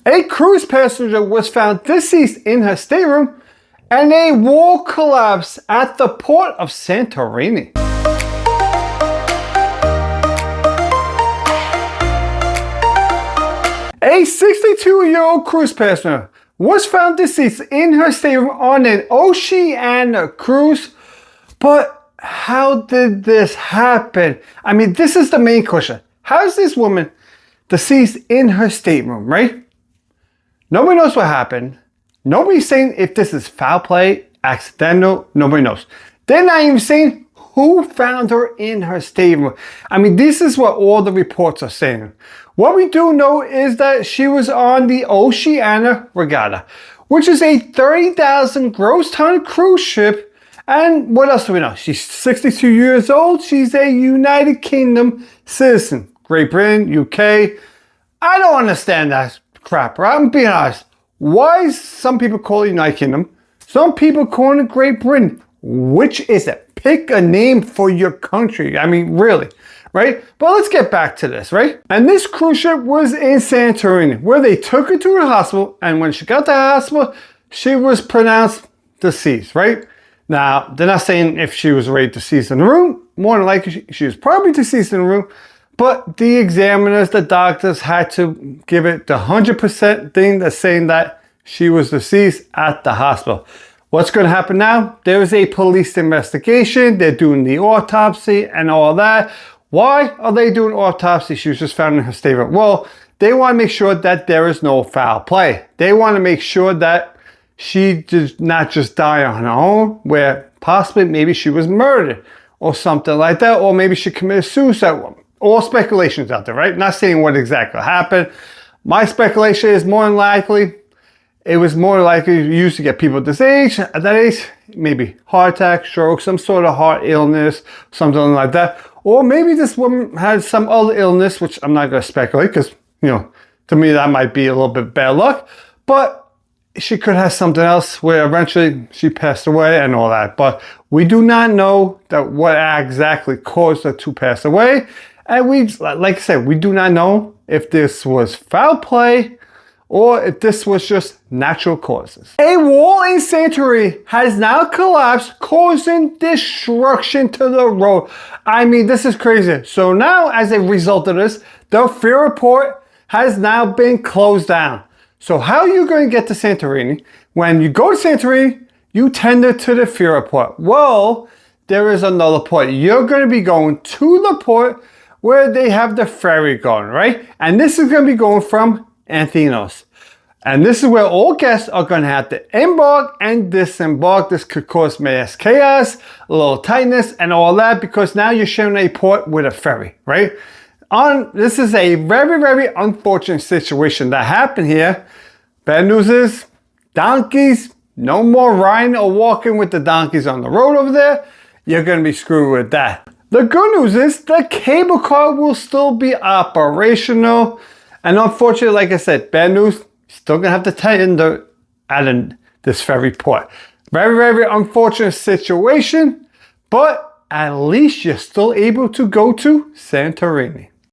A cruise passenger was found deceased in her stateroom, and a wall collapsed at the port of Santorini. A 62-year-old cruise passenger was found deceased in her stateroom on an Oceania cruise. But how did this happen? I mean, this is the main question. How is this woman deceased in her stateroom, right? Nobody knows what happened. Nobody's saying if this is foul play, accidental, nobody knows. They're not even saying who found her in her stateroom. I mean, this is what all the reports are saying. What we do know is that she was on the Oceania Regatta, which is a 30,000 gross ton cruise ship. And what else do we know? She's 62 years old. She's a United Kingdom citizen. Great Britain, UK. I don't understand that crap, right? I'm being honest. Why some people call it United Kingdom? Some people call it Great Britain. Which is it? Pick a name for your country. I mean, really, right? But let's get back to this, right? And this cruise ship was in Santorini, where they took her to the hospital. And when she got to the hospital, she was pronounced deceased, right? Now, they're not saying if she was already deceased in the room. More than likely, she was probably deceased in the room. But the examiners, the doctors had to give it the 100% thing that's saying that she was deceased at the hospital. What's going to happen now? There is a police investigation. They're doing the autopsy and all that. Why are they doing autopsy? She was just found in her stateroom. Well, they want to make sure that there is no foul play. They want to make sure that she did not just die on her own, where possibly maybe she was murdered or something like that, or maybe she committed suicide. All speculations out there, right? Not saying what exactly happened. My speculation is more than likely, it was more likely used to get people at that age, maybe heart attack, stroke, some sort of heart illness, something like that. Or maybe this woman had some other illness, which I'm not going to speculate because, you know, to me that might be a little bit bad luck. But she could have something else where eventually she passed away and all that. But we do not know that what exactly caused her to pass away. And we, like I said, we do not know if this was foul play or if this was just natural causes. A wall in Santorini has now collapsed, causing destruction to the road. I mean, this is crazy. So now, as a result of this, the ferry port has now been closed down. So how are you going to get to Santorini? When you go to Santorini, you tender to the ferry port. Well, there is another port. You're going to be going to the port where they have the ferry going, right? And this is going to be going from Athens. And this is where all guests are going to have to embark and disembark. This could cause mass chaos, a little tightness, and all that, because now you're sharing a port with a ferry, right? This is a very, very unfortunate situation that happened here. Bad news is, donkeys, no more riding or walking with the donkeys on the road over there. You're going to be screwed with that. The good news is the cable car will still be operational. And unfortunately, like I said, bad news, still gonna have to tighten this ferry port. Very, very unfortunate situation, but at least you're still able to go to Santorini.